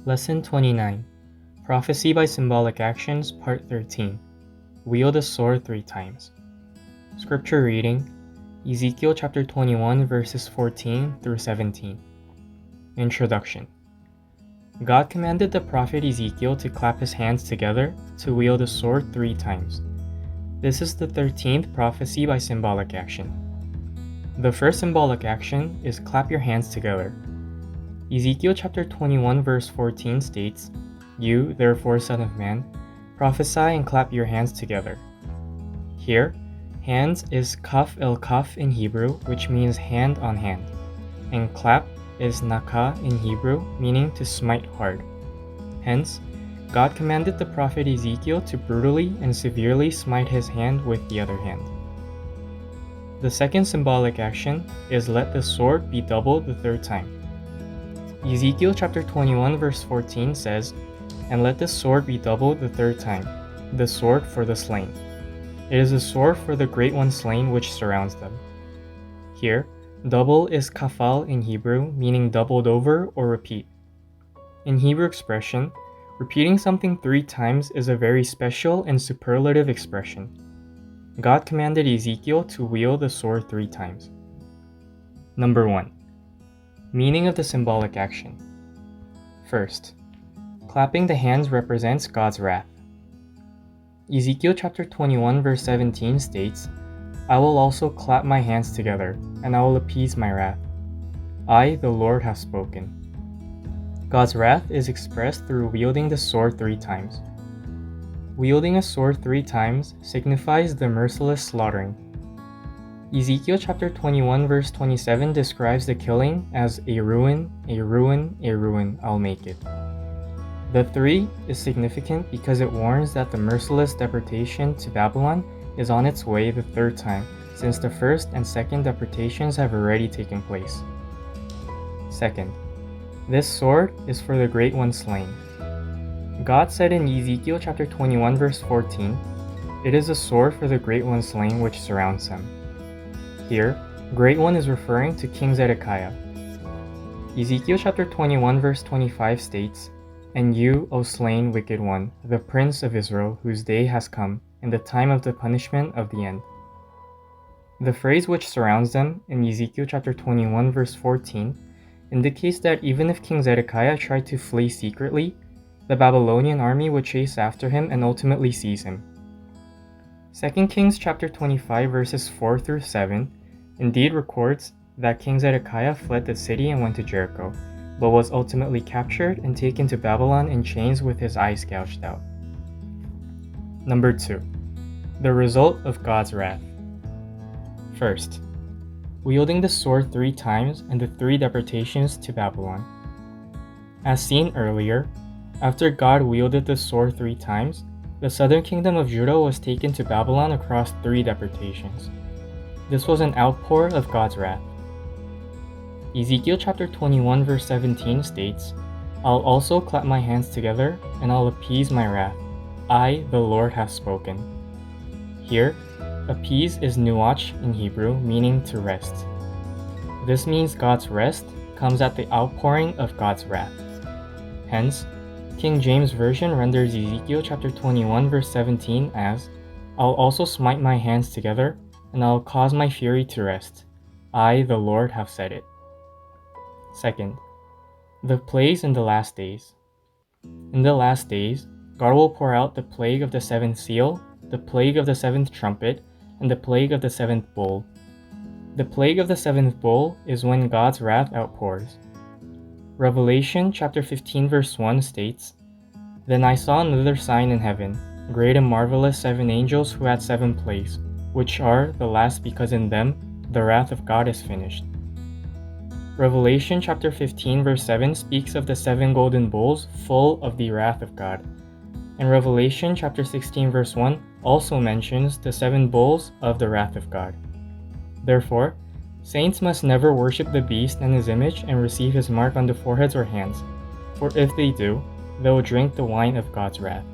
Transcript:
Lesson 29. Prophecy by Symbolic Actions, Part 13. Wield a sword 3 times. Scripture reading, Ezekiel chapter 21 verses 14 through 17. Introduction. God commanded the prophet Ezekiel to clap his hands together to wield a sword 3 times. This is the 13th prophecy by symbolic action. The first symbolic action is clap your hands together. Ezekiel chapter 21 verse 14 states, "You, therefore, son of man, prophesy and clap your hands together." Here, hands is kaph in Hebrew, which means hand on hand, and clap is nakah in Hebrew, meaning to smite hard. Hence, God commanded the prophet Ezekiel to brutally and severely smite his hand with the other hand. The second symbolic action is let the sword be doubled the 3rd time. Ezekiel chapter 21 verse 14 says, "And let the sword be doubled the 3rd time, the sword for the slain. It is a sword for the great one slain which surrounds them." Here, double is kaph in Hebrew, meaning doubled over or repeat. In Hebrew expression, repeating something 3 times is a very special and superlative expression. God commanded Ezekiel to wield the sword 3 times. Number 1. Meaning of the symbolic action. First, clapping the hands represents God's wrath. Ezekiel chapter 21 verse 17 states, "I will also clap my hands together, and I will appease my wrath. I, the Lord, have spoken." God's wrath is expressed through wielding the sword 3 times. Wielding a sword 3 times signifies the merciless slaughtering. Ezekiel chapter 21 verse 27 describes the killing as a ruin, a ruin, a ruin, I'll make it. The 3 is significant because it warns that the merciless deportation to Babylon is on its way the 3rd time, since the 1st and 2nd deportations have already taken place. Second, this sword is for the great one slain. God said in Ezekiel chapter 21 verse 14, "It is a sword for the great one slain which surrounds him." Here, great one is referring to King Zedekiah. Ezekiel chapter 21 verse 25 states, "And you, O slain wicked one, the prince of Israel, whose day has come, in the time of the punishment of the end." The phrase which surrounds them in Ezekiel chapter 21 verse 14 indicates that even if King Zedekiah tried to flee secretly, the Babylonian army would chase after him and ultimately seize him. 2 Kings chapter 25 verses 4 through 7 indeed records that King Zedekiah fled the city and went to Jericho, but was ultimately captured and taken to Babylon in chains with his eyes gouged out. Number 2. The result of God's wrath. First, wielding the sword 3 times and the 3 deportations to Babylon. As seen earlier, after God wielded the sword 3 times, the southern kingdom of Judah was taken to Babylon across 3 deportations. This was an outpour of God's wrath. Ezekiel chapter 21 verse 17 states, "I'll also clap my hands together, and I'll appease my wrath. I, the Lord, have spoken." Here, appease is nuach in Hebrew, meaning to rest. This means God's rest comes at the outpouring of God's wrath. Hence, King James Version renders Ezekiel chapter 21 verse 17 as, "I'll also smite my hands together, and I'll cause my fury to rest. I, the Lord, have said it." Second, the plagues in the last days. In the last days, God will pour out the plague of the 7th seal, the plague of the 7th trumpet, and the plague of the 7th bowl. The plague of the 7th bowl is when God's wrath outpours. Revelation chapter 15 verse 1 states, "Then I saw another sign in heaven, great and marvelous 7 angels who had 7 plagues, which are the last because in them the wrath of God is finished." Revelation chapter 15 verse 7 speaks of the 7 golden bowls full of the wrath of God. And Revelation chapter 16 verse 1 also mentions the 7 bowls of the wrath of God. Therefore, saints must never worship the beast and his image and receive his mark on the foreheads or hands, for if they do, they will drink the wine of God's wrath.